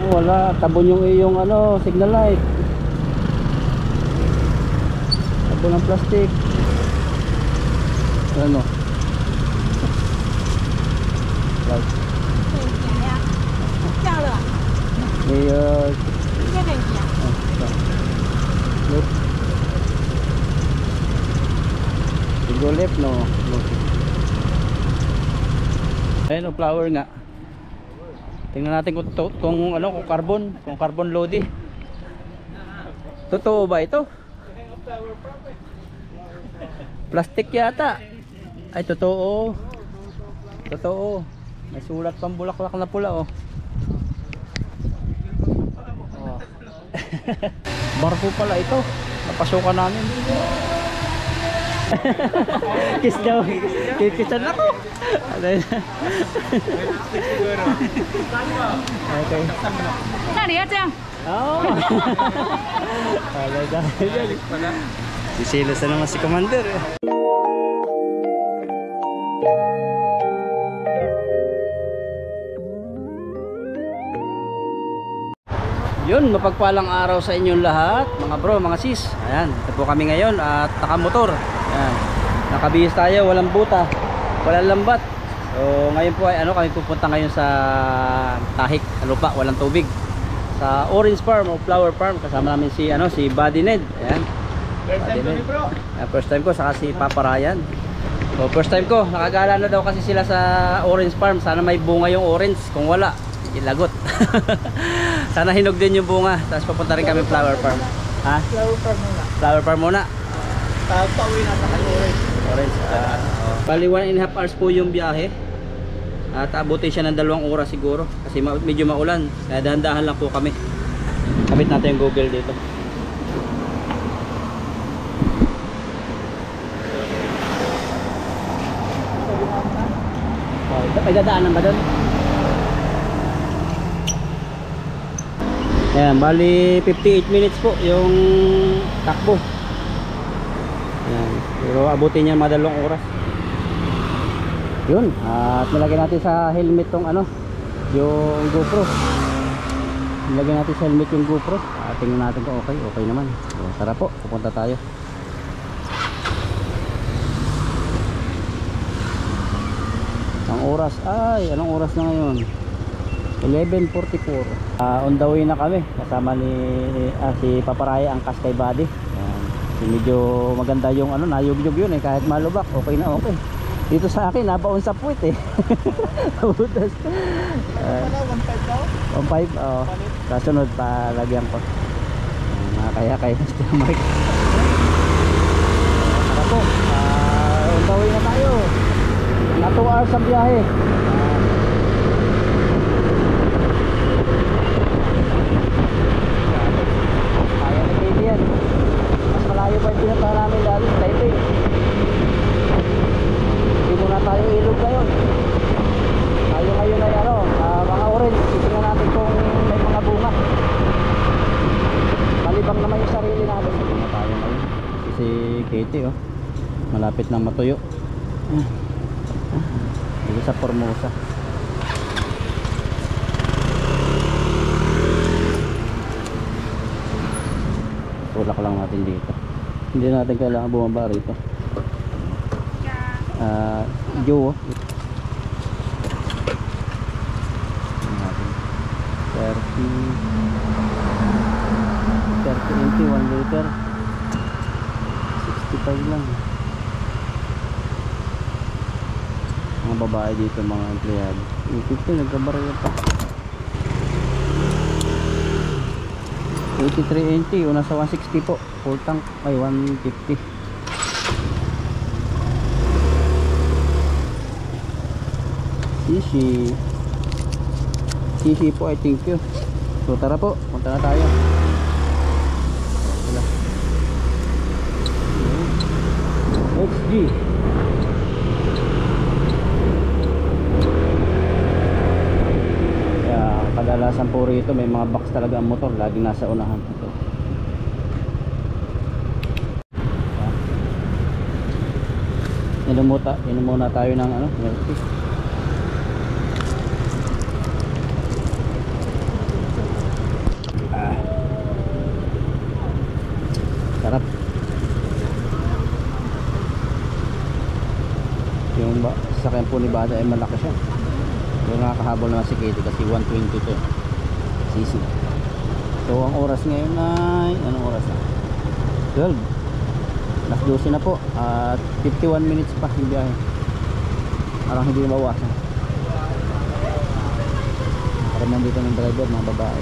Wala, tabon yung iyong ano, signal light. Tabon ng plastic. Ano? Right. May left. Go left, no. Ayun, flower nga. Tingnan natin kung ano, kung carbon loading. Totoo ba ito? Plastic yata. Ay, totoo. Totoo. May sulat pang bulaklak na pula, oh. Oh. Barko pala ito. Napasukan namin. Kiss daw. Kikisan ako. Okay. Oh. Talaga. Sisilos na naman si Commander. Yun, mapagpalang araw sa inyong lahat, mga bro, mga sis. Ayan, ito po kami ngayon at nakamotor. Ayan, nakabihis tayo, walang buta, walang lambat. So ngayon po ay kami pupunta ngayon sa Tahik, lupa, walang tubig, sa Orange Farm o Flower Farm. Kasama namin si si Buddy Ned. Ayan. First time ko ni bro. First time ko, saka si Papa Ryan. So first time ko, nakagala na daw kasi sila sa Orange Farm. Sana may bunga yung orange, kung wala ilagot. Sana hinog din yung bunga. Tapos papunta rin kami Flower Farm. Ha? Flower Farm muna. Flower Farm muna. Pauwi na sa Orange. Orange. Bali 1.5 hours po yung biyahe. At abutin siya ng 2 oras siguro. Kasi medyo maulan. Kaya dahan-dahan lang po kami. Kapit natin yung Google dito. May dadaanan ba doon? Ayan, bali 58 minutes po yung takbo. Ayan, pero abutin niya mga 2 oras. Yun, at nilagyan natin sa helmet tong yung GoPro. Nilagyan natin sa helmet yung GoPro. Tingnan natin kung okay naman. So, tara po, pupunta tayo. Ang oras ay, anong oras na ngayon? 11:44. On the way na kami. Kasama ni si Paparay ang Kaskay Buddy. Ayan. Medyo maganda yung nayugyug yun kahit malubak, okay na okay. Dito sa akin, nabaon sa puwit eh. Butas. 1.5 daw? 1.5, oo. Kasunod pa, lagyan ko. Kaya Mr. Mike. Tara po. On the way na tayo. Na 2 hours ang biyahe. Kaya ni Baby yan. Mas malayo pa yung pinuntahan namin dati sa Taipei. Hindi muna tayo ilog ngayon. Tayo ngayon ay mga orange. Titingnan natin kung may mga bunga. Malibang naman yung sarili natin. Hindi na tayo ngayon. Si Katie malapit na matuyo. Dito sa Formosa. Tulak lang natin dito. Hindi natin kailangan bumaba rito. Joe 30 1 liter 65 lang. Mga babae dito, mga empleyado. 50 nagkabarya pa. 83.80 una sa 160 po. Full tank ay 150. CC po, I thank you. So tara po, punta na tayo. XG. Kadalasan po rito may mga box talaga ang motor, laging nasa unahan. Ito. Inom muna tayo ng milk tea. Nevada ay malaki siya. Pero nakakahabol naman si Katie kasi 122 cc. So ang oras ngayon ay anong oras na? 12. Alas 12 na po at 51 minutes pa yung biyahe. Parang hindi na bawasan. Parang nandito ng driver, mga babae.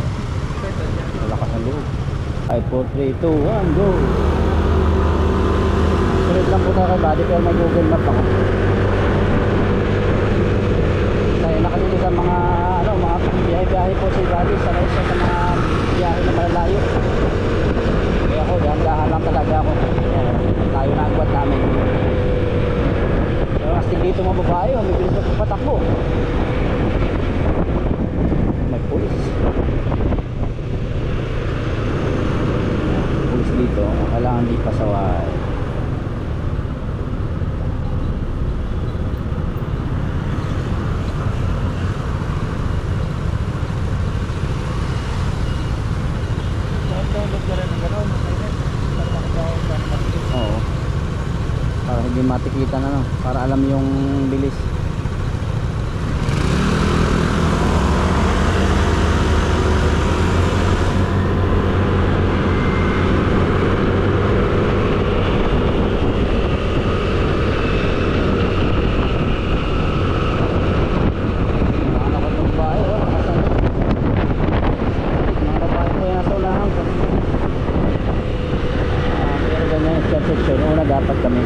Malakas ang loob. 5, 4, 3, 2, 1, go! Sunod lang po tayo kay Buddy pero may Google Map ako. Kaya nakadito sa mga mga biyahe-biyahe po si Buddy sa mga biyahe na malalayo. Kaya ako, dahan-dahan lang talaga ako. Tayo na agwat namin. Pero astig dito mga babae, may bilis na patakbo. May pulis. Pulis dito, kailangan di pasaway. Oo. Para hindi matikitan para alam yung bilis. Dapat kami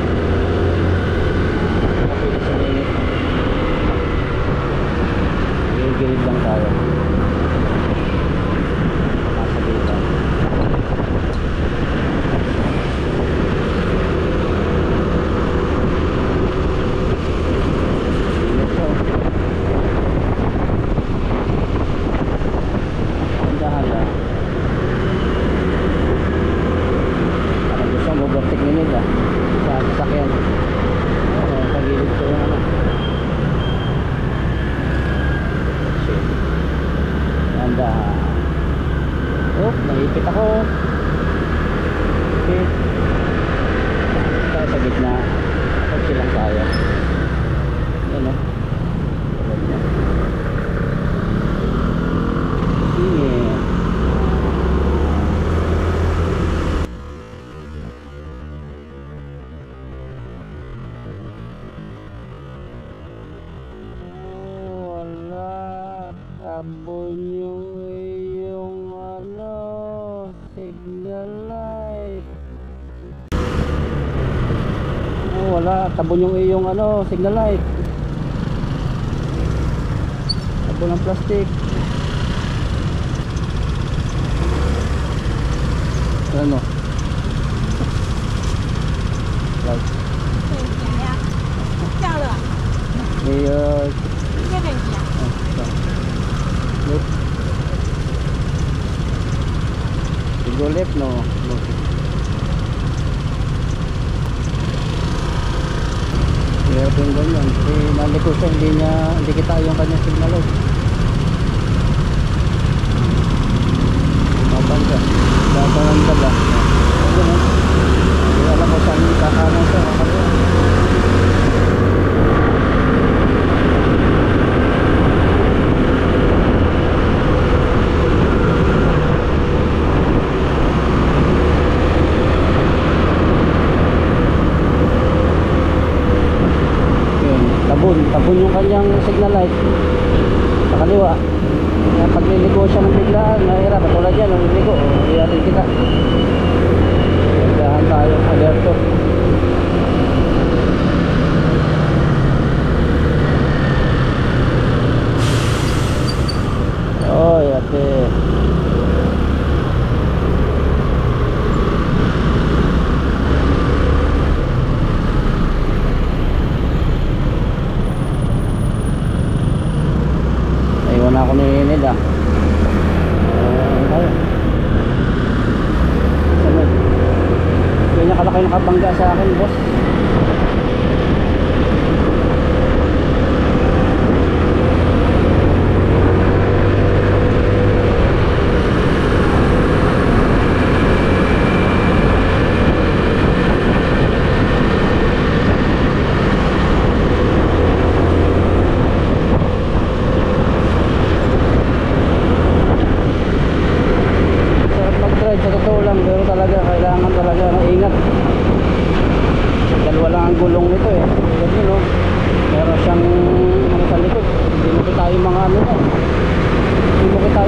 gilid lang tayo nasa dito. Dahan lang parang gusto mo overtake ni nila sa sasakyan. Pagilid ko yung Ganda. Oh, naipit ako. Okay. Tayo sa gitna. Okay lang tayo. Yan o. Sige. Abon yung iyong signal light. Wala, tabon yung iyong signal light. Tabon ng plastic. Ano? Light. Go left no. Kaya po yung ganyan. Kasi naliko siya, hindi kita yung kanyang signal light. Mabang siya. Dapat ng taga. Hindi alam ko saan yung kakanan siya. Tabon yung kanyang signal light sa kaliwa. Pag niligo siya ng biglaan, mahirap. Tulad yan, nung niligo, hindi natin kita. Dahan tayo, alerto. Oy, ate. Naiwan ako ni Neda. Ganyan kalaki nakabangga sa akin, boss.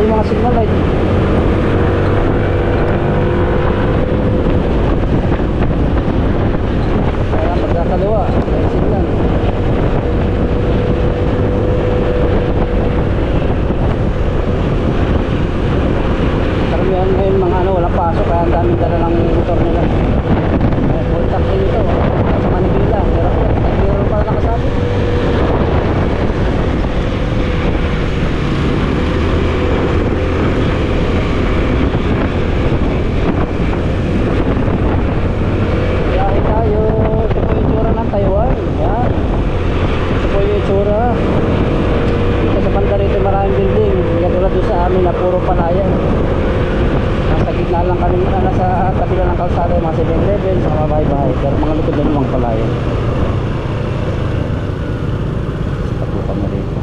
yung mga signal light. Kaya pagkakaliwa may signal. Karamihan ngayon mga ano, walang pasok kaya ang daming dala ng motor nila. Full tank din ito sa Manila, pero pala nakasabi. Biyahe tayo. Ito po yung itsura ng Taiwan. Yan. Ito po yung itsura. Dito sa banda rito maraming building. Katulad doon sa amin na puro palayan. Nasa gitna lang kami, nasa tabi lang ng kalsada yung mga 7-Eleven sa mga bahay-bahay. Pero mga likod na lumang palayan. Tapo kami rito.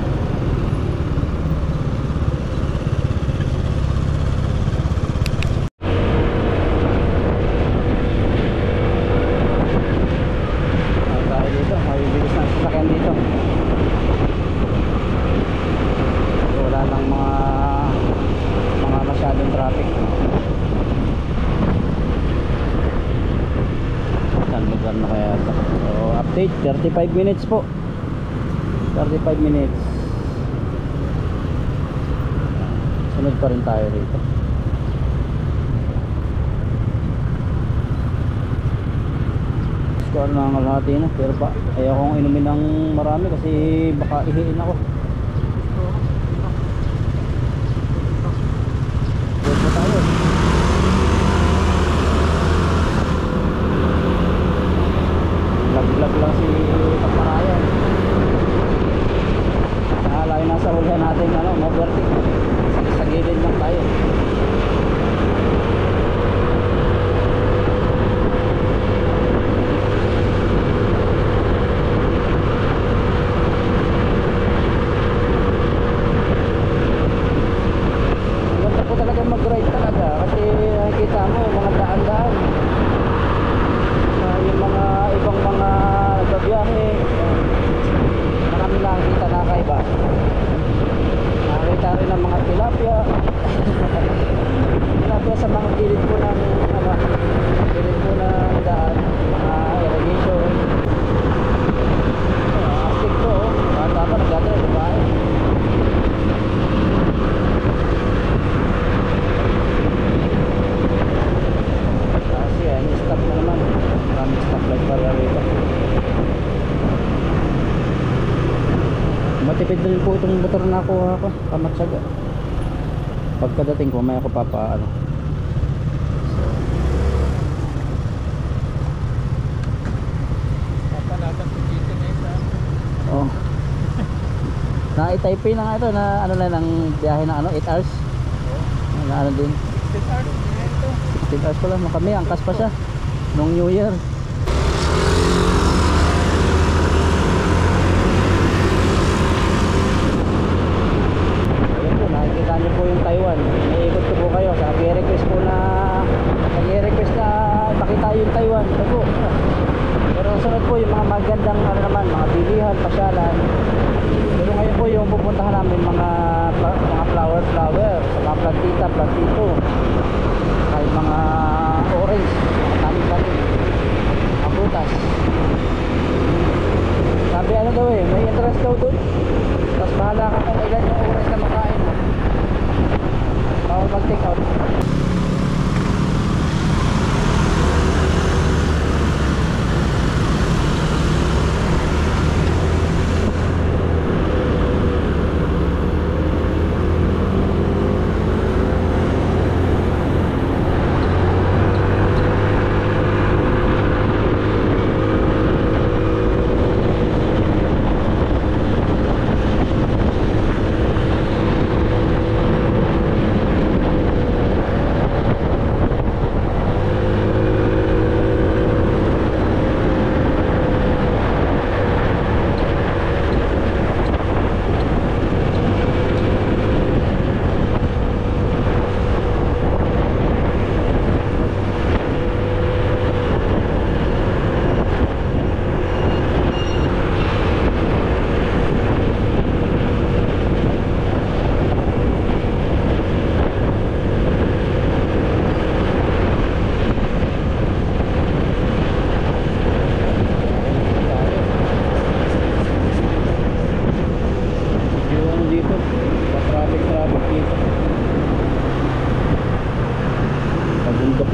Tayo dito, mabibilis na sasakyan dito. Wala nang mga masyadong traffic. Saan lugar na kaya ito? So, update 35 minutes po. 35 minutes. Sunod pa rin tayo rito. Score na ang kalahati na, pero pa ayaw kong inumin ng marami kasi baka ihiin ako. Good pa tayo. Lag lang si Pagmarayan. Nakalayo na sa hulhan natin ano, overtake. Sa gilid lang tayo. Ganda po talaga mag-ride talaga kasi nakikita mo mga daan-daan. Yung mga ibang mga nagbabiyahe, marami nakikita na kaiba. Nakikita rin ng mga tilapia. Tilapia sa mga gilid po ng gilid po ng daan, mga irrigation. Astig to, bata pa nagdadala di ba? Kasi yan, stop na naman. Maraming stoplight pala rito. Matipid din po itong motor na nakuha ko, Kamatsaga. Pagkadating ko may ako papaano. Oh. Na-type na nga ito na ano lang ng biyahe ng ano 8 hours. Na ano din. 16 hours pala, kami angkas pa siya nung New Year. Ayun po, nakikita niyo po yung Taiwan. Iikot ko po kayo, nag-request po na makita yung Taiwan. Ito po. Pero sunod po yung mga magandang ano naman, mga bilihan, pasyalan. Pero ngayon po yung pupuntahan namin mga flower sa mga plantito, kahit mga orange, mga tanim-tanim, mga prutas. Sabi ano daw may interest daw doon. Tapos bahala ka kung ilan yung oras na makain mo. Bawal mag-take out.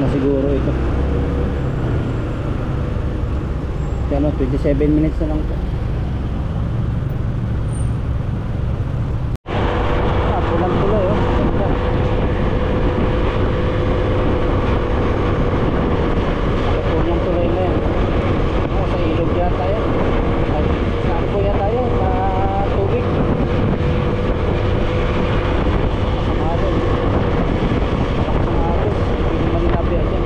na siguro ito. Ano, 27 minutes na lang po. Pulang-pula oh. Ganda. Pulang tuloy na yan. Sa ilog yata yan. Saan po yata yan? Sa tubig. Masang alon. Masang alon. Hindi naman nabia dyan.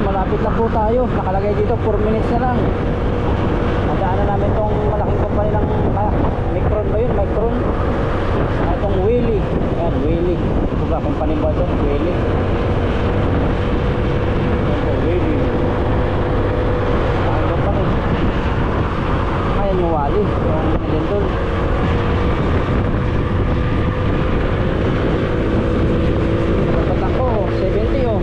Malapit na po tayo. Nakalagay dito 4 minutes na lang. Madaanan namin tong malaking company ng Micron ba yun? Micron. Saka itong Willy. Ayan, Willy. Ito ba? Company ba ito? Willy. Ito, Willy. Saka company. Ayan yung Wally. Yung Lindol. Pagkatang ko, 70 oh.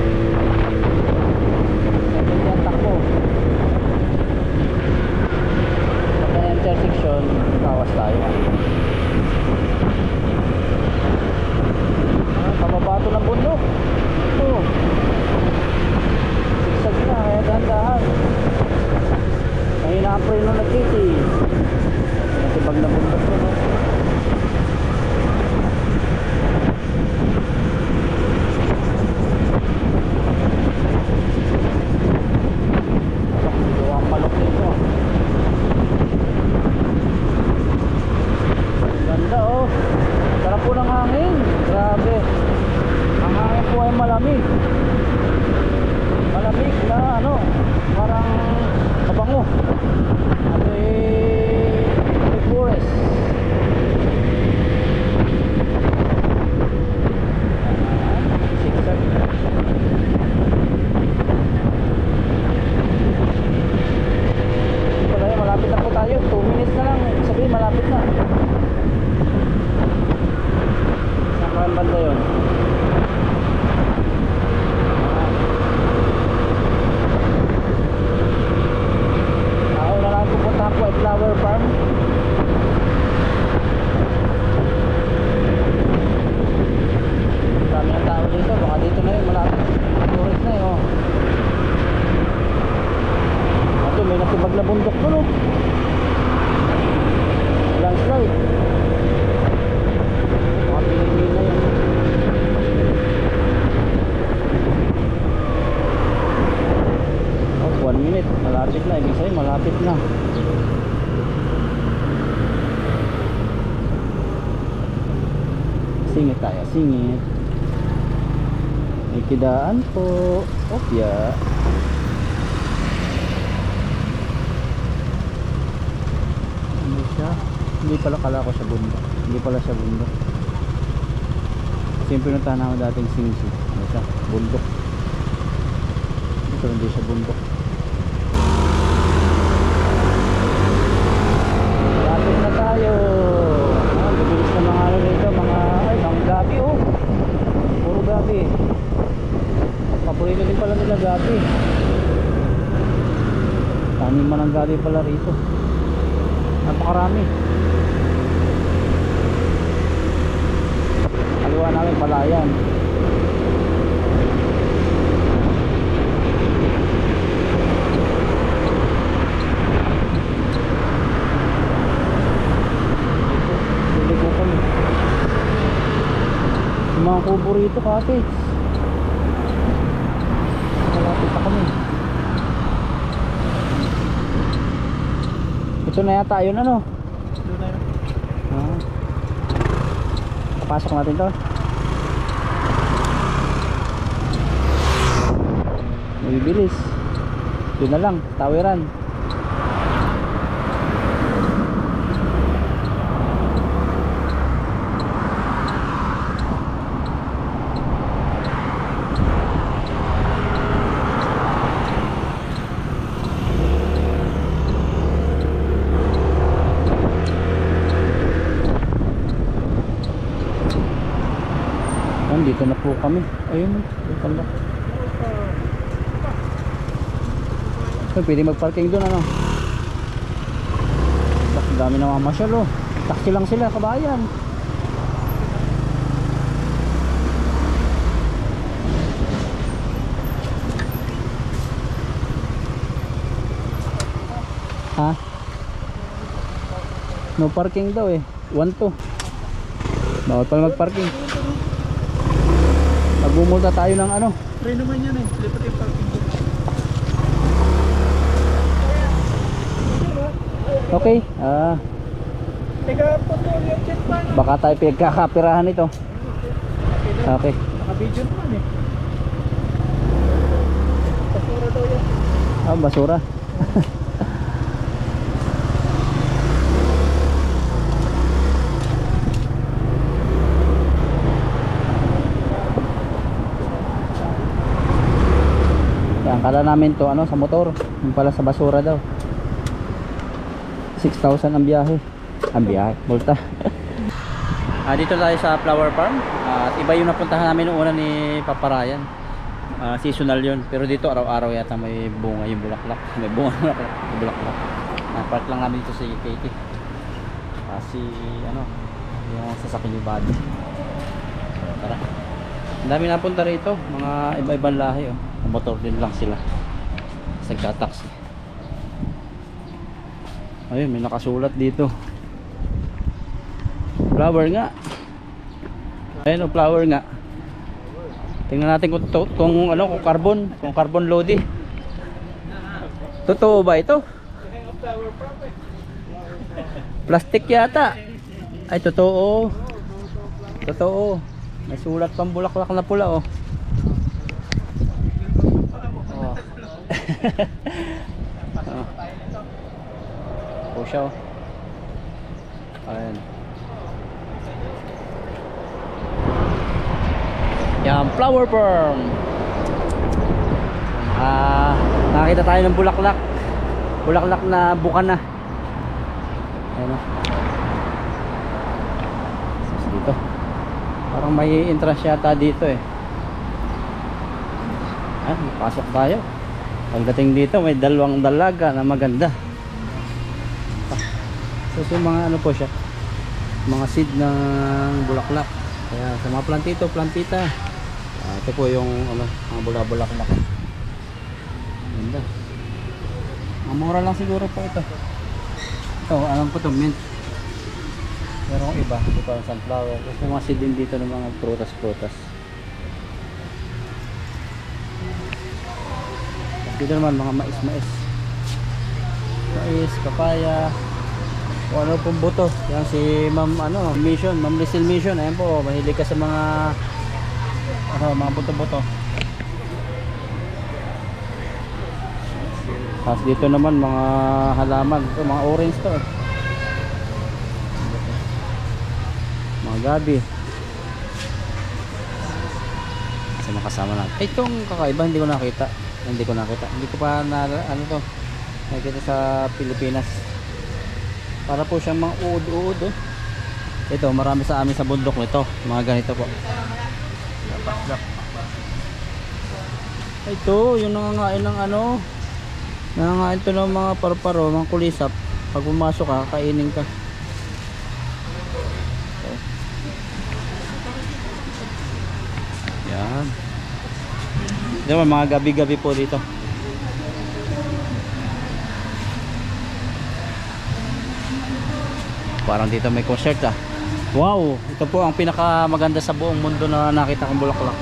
Takbo pagka intersection bawas tayo pababato ng bundok ito sigsag na kaya dahan-dahan mahina ang preno na titi natibag na bundok ito no? Malok nito. Ganda oh. Sarap po ng hangin. Grabe. Ang hangin po ay malamig. Malamig na ano, parang mabango. At may forest. Sigsag. Malapit na po tayo, 2 minutes na lang. Sabihin malapit na. Saan ka ang banda yun? Ako na lang pupunta po ay flower farm. Dami ng tao dito, baka dito na yun, malapit. Tourist na yun oh. Ito may natibag na bundok ko no. Landslide. Baka pinigil na yun. Oh, 1 minute. Malapit na. Ibig sabihin malapit na. Singit tayo. Singit. May kidaan po. Opya. Hindi pala kala ko sa bundok. Hindi pala sa bundok. Kasi yung pinuntahan namin dating Singsi. Ano siya? Bundok. Ito hindi siya bundok. Lapit na tayo. Bibilis na mga ano dito. Mga gabi oh. Puro gabi. Paborito din pala nila gabi. Taniman ng gabi pala rito. Napakarami. Kaliwa namin palayan. Ligo kami. Yung mga kubo rito kasi malapit pa kami. Ito na yata yun ano? Ito na yun. Papasok natin to. Mabibilis. Yun na lang, tawiran. Dito na po kami. Ayun, yung pala. So, pwede mag-parking doon, ano? Ang dami na mamasyal, oh. Taxi lang sila, kabayan. Ha? No parking daw eh. 1-2. Bawal pala mag-parking. Magbumulta tayo ng ano? Free naman yan eh. Lipat yung parking. Okay. Teka, patuloy yung chat pa. Baka tayo pinagkakapirahan ito. Okay. Naka-video naman eh. Basura daw yan. Basura. Yan, kala namin to ano sa motor, yung pala sa basura daw. 6,000 ang biyahe. Ang biyahe, multa. Dito tayo sa flower farm. At iba yung napuntahan namin noong una ni Papa Ryan. Seasonal yun. Pero dito araw-araw yata may bunga yung bulaklak. May bunga yung bulaklak. Park lang namin dito si Katie. Si ano, yung sasakyan yung body. Tara. Ang dami napunta rito. Mga iba-ibang lahi. Oh. Motor din lang sila. Nagka-taxi. Ayun, may nakasulat dito. Flower nga. Ayun, oh, flower nga. Tingnan natin kung ano, kung carbon load. Totoo ba ito? Plastic yata. Ay, totoo. Totoo. May sulat pang bulaklak na pula, oh. Oh. Oh. Po siya, oh. Ayan. Yan, flower farm. Nakita tayo ng bulaklak. Bulaklak na buka na. Ayan, oh. Dito. Parang may entrance yata dito eh. Pasok tayo. Pagdating dito may dalawang dalaga na maganda. So mga ano po siya, mga seed ng bulaklak. Kaya sa mga plantito, plantita, ito po yung ano, mga bulaklak. Ganda. Mura lang siguro po ito. Ito, alam ko to, mint. Pero ang iba, ito ang sunflower. Kasi mga seed din dito ng mga prutas. Dito naman mga mais, papaya, o ano pong buto. Yan si Ma'am Mission, Ma'am Lizelle Mission. Ayan po, mahilig ka sa mga mga buto-buto. Tapos dito naman mga halaman, ito mga orange to. Mga gabi. Kasi makasama natin. Itong kakaiba hindi ko nakita. Hindi ko pa na ano to nakita sa Pilipinas. Para po siyang mga uod-uod, oh. Ito marami sa amin sa bundok nito, mga ganito po. Ito yung nangangain ng ano, nangangain to ng mga paru-paro, mga kulisap. Pag pumasok ka, kainin ka. Yan. Diba, mga gabi-gabi po dito. Parang dito may concert, ah. Wow, ito po ang pinakamaganda sa buong mundo na nakita kong bulaklak.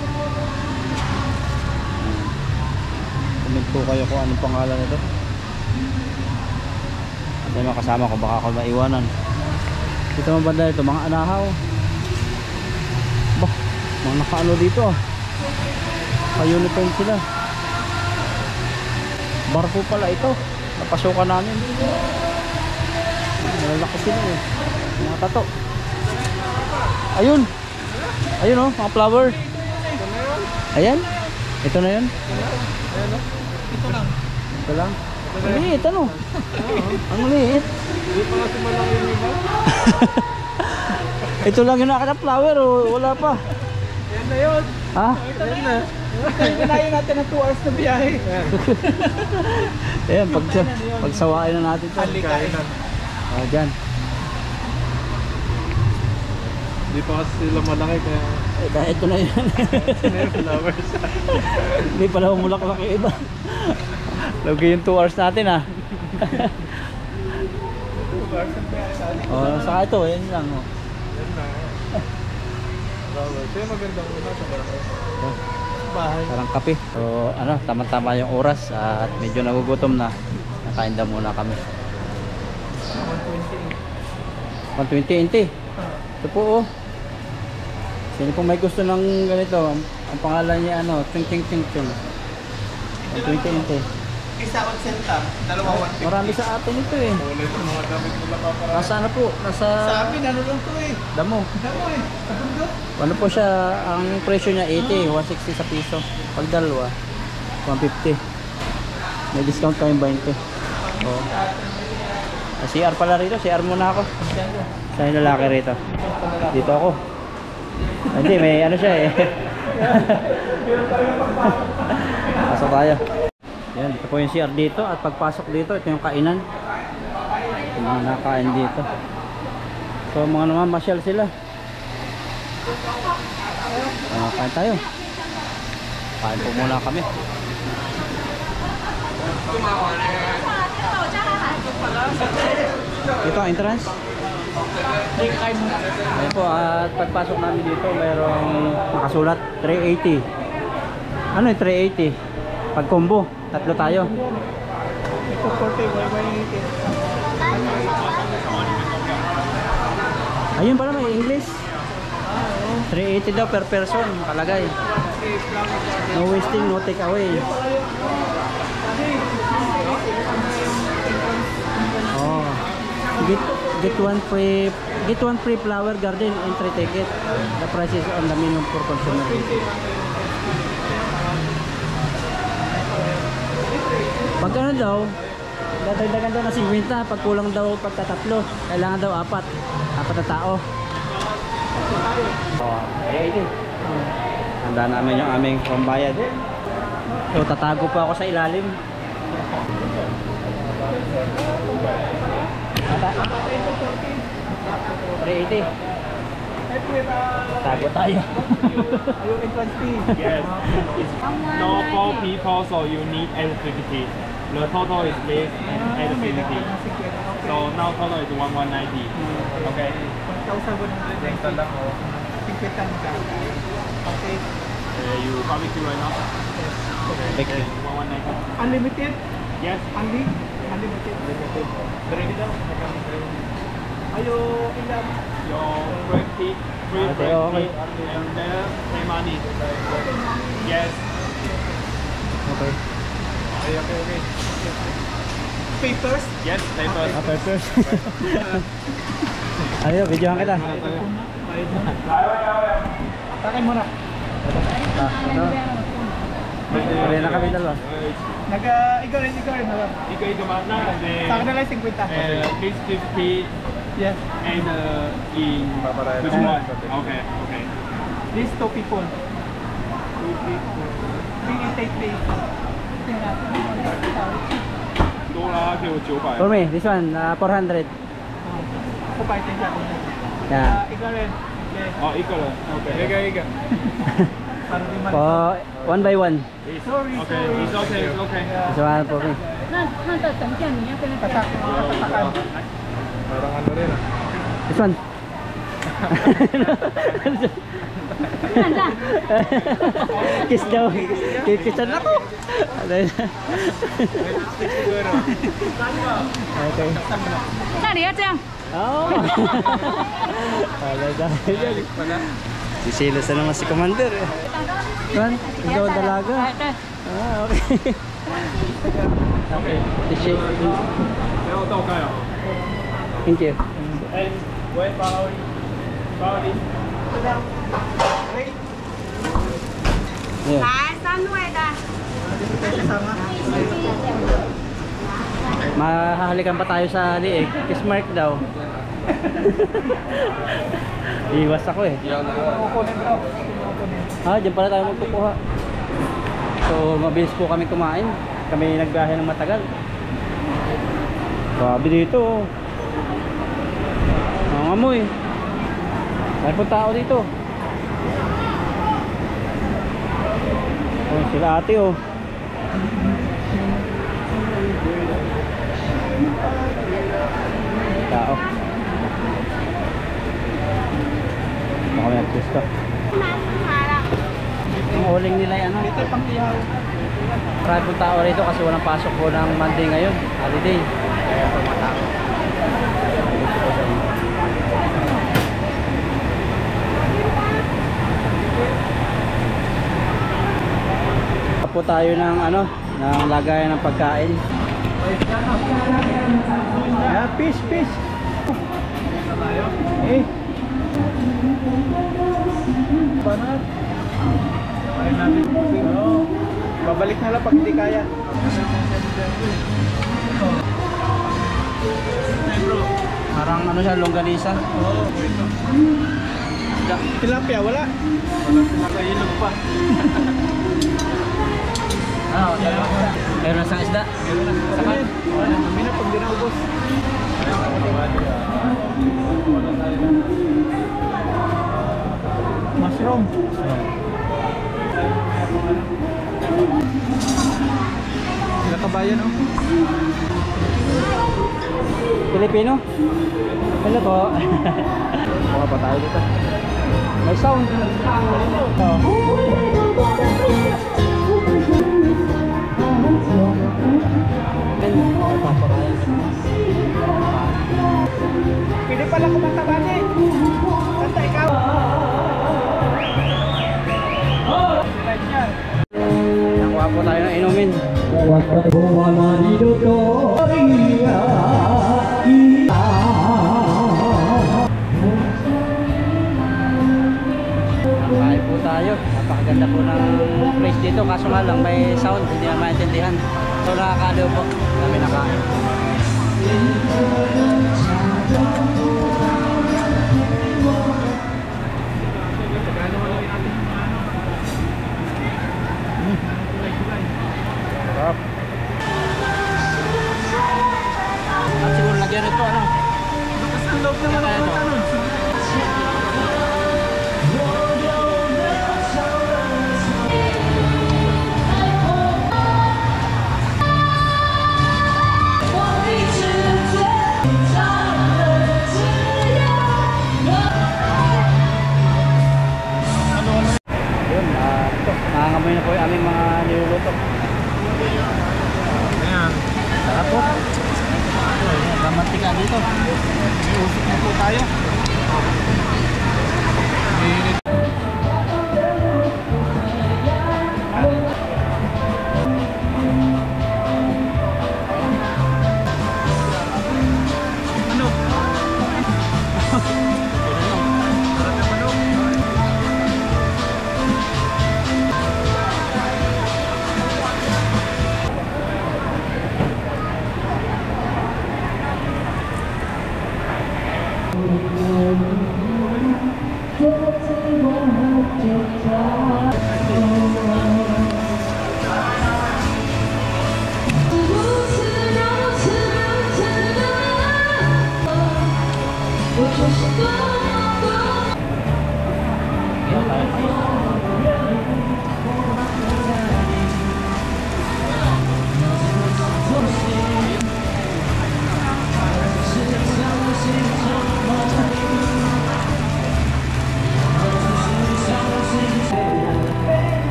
Comment po kayo kung anong pangalan nito. At may mga kasama ko, baka ako maiwanan. Dito mga banda ito, mga anahaw. Bah, mga nakaano dito, ah. Ka-uniform sila. Barko pala ito. Napasukan namin. Malalaki sila eh. Mga tato. Ayun. Ayun, oh, mga flower. Ayan. Ito na yun. Ito lang. Ito lang. Ang liit, ano? Ang liit. Hindi pa nga sumalang yung iba. Ito lang yung nakita flower, oh. Wala pa. Yan Ayun na yun. Ha? Ayun na. Kinain natin ng 2 hours na biyahe. Ayan, pagsawain na natin ito. Kainan. Dyan. Hindi pa kasi sila malaki kaya Dahil ito na yun. may flowers. Hindi pala umulak-lak yung iba. Lagi yung 2 hours natin ha. 2 hours na biyahe sa atin. Saka ito, yan lang. Yan na. Flowers. Kaya magandang una sa bahay. Parang kape. So, tama-tama yung oras at medyo nagugutom na. Nakain daw muna kami. 120. 120 inti. Ito po oh. Sino pong may gusto ng ganito? Ang pangalan niya Chung Chung Chung Chung. 120 inti. Isa 80, dalawa 150. Marami sa atin ito eh. Ulit yung mga damit nila pa para. Nasa ano po? Nasa Sa amin, ano lang to eh. damo. Damo eh. Sa bundok. Ano po siya, ang presyo niya 80, 160 sa piso. Pag dalawa, 150. May discount kayong 20. Oh. CR pala rito, CR muna ako. Sa yung lalaki rito. Dito ako. Hindi, may ano siya eh. Pasok tayo. Yan, ito po yung CR dito at pagpasok dito, ito yung kainan. Yung mga nakain dito. So mga naman, masyal sila. Kain tayo. Kain po muna kami. Ito ang entrance. Ayan po, at pagpasok namin dito mayroong nakasulat 380. Ano yung 380? Pag combo, tatlo tayo. Ito 40, Ayun pala, may English. 380 daw per person, nakalagay. No wasting, no take away. Oh. Get one free flower garden entry ticket. The price is on the minimum for consumer. Pag ano daw, dadagdagan daw na 50, pag kulang daw pagtatatlo, kailangan daw apat na tao. Handa namin yung aming pambayad. So tatago pa ako sa ilalim. Ata? 380. Tago tayo. Ayun, entrance fee. Yes, it's no 4 people, so you need 850. The total is less than 850. So now total is 1190. Okay. 1,100 lang oh. 50 ka. Okay. You barbecue right now? Thank you. 1190. Unlimited? Yes. Unlimited. Ready daw. Ayo, ilan? Your free Okay, okay. and then pay money. Yes. Okay. Okay. Papers? Yes. Papers. Papers. Ayo, videohan kita. Takay mo na. Pwede na kami dalawa. Ikaw rin na lang. Ikaw mana? Sa akin na lang 50. Please 50 Yes. and in which one? Okay. These 2 people. 388 多啦，给我900。 For me, this one, 400. Ako pa ito sa akin. Yeah. Ikaw rin. Okay.哦，一个人，OK， Para di man. Po, one by one. Sorry. it's okay. This one for me. 那的等价你要跟他 Tatak. Tatakan. Parang ano rin ah. This one. 看这， Kiss daw. Kikisan ako. Okay. 那里要这样。 Oh. Talaga. Sisilos na naman si Commander. Kan? Ikaw ang dalaga. 哎，对。 Okay. Okay.然后倒盖啊。 Thank you.哎，喂，包你。 Yeah. 来3位的。 Mahahalikan pa tayo sa liig. Kiss mark daw. Iwas ako eh. Kukunin daw. Kukunin. Diyan pala tayo magkukuha. So, mabilis po kami kumain. Kami nagbiyahe ng matagal. Grabe dito. Ang amoy. May po tao dito. Oh, sila ate oh. Tao. Baka may artista. Ang uling nila ano? Dito pang ihaw. Marami pong tao rito kasi walang pasok po ng Monday ngayon. Holiday. Kaya po mga tao. Po tayo ng ano, ng lagayan ng pagkain. Ah, fish. Eh. Banat. Ay natin. Oh. Babalik na lang pag hindi kaya. Parang ano siya, longganisa. Tilapia, wala. Wala tilapia, ilog pa. Ano, meron na sa isda. Sakan. Kami na pag di naubos. Mushroom. Sila kabayan, oh. Pilipino? Hello po. Mukha pa tayo dito. May sound. Pwede pala kumanta ba niya? Kanta ikaw. Nakuha po tayo ng inumin. Nakain po tayo. Napakaganda po ng place dito. Kaso nga lang may sound. Hindi na maintindihan. So nakakaliw po. Kami nakain. Sarap. At siguro lagyan nito ano? Kasi ang loob naman ako ng tanong. Yun, nangangamoy na po yung aming mga niluluto. Ayan. Sarap po. Kamantika dito. Usok na po tayo. Ano?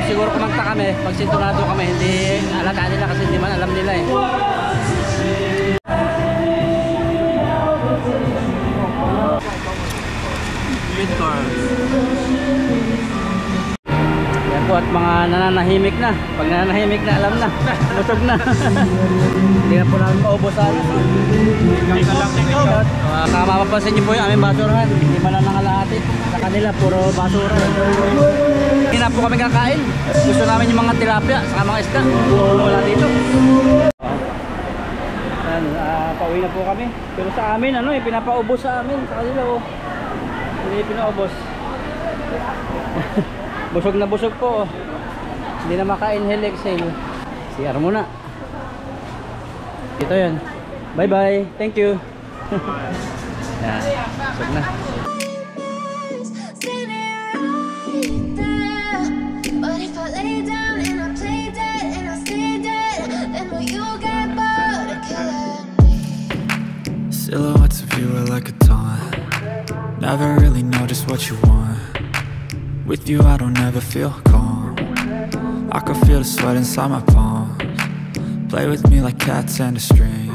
Siguro kumanta kami, pag sintonado kami, hindi alata nila kasi hindi man alam nila eh. Yan po at mga nananahimik na. Pag nananahimik na, alam na. Busog na. Hindi na po namin maubos sa mapapansin niyo po yung aming basurahan. Hindi man lang nangalahati. Sa kanila, puro basura. Hindi na po kami kakain. Gusto namin yung mga tilapia, saka mga isda. Wala dito. Pauwi na po kami. Pero sa amin, ano eh, pinapaubos sa amin. Sa kanila oh. Hindi pinaubos. Busog na busog po. Hindi na maka-inhale exhale. CR muna. Ito yan. Bye bye. Thank you. Yan. Busog na. But if I lay down and I play dead and I stay dead, then will you get bored of killing me? Silhouettes of you are like a taunt. Never really know just what you want. With you I don't ever feel calm. I can feel the sweat inside my palms. Play with me like cats and a string.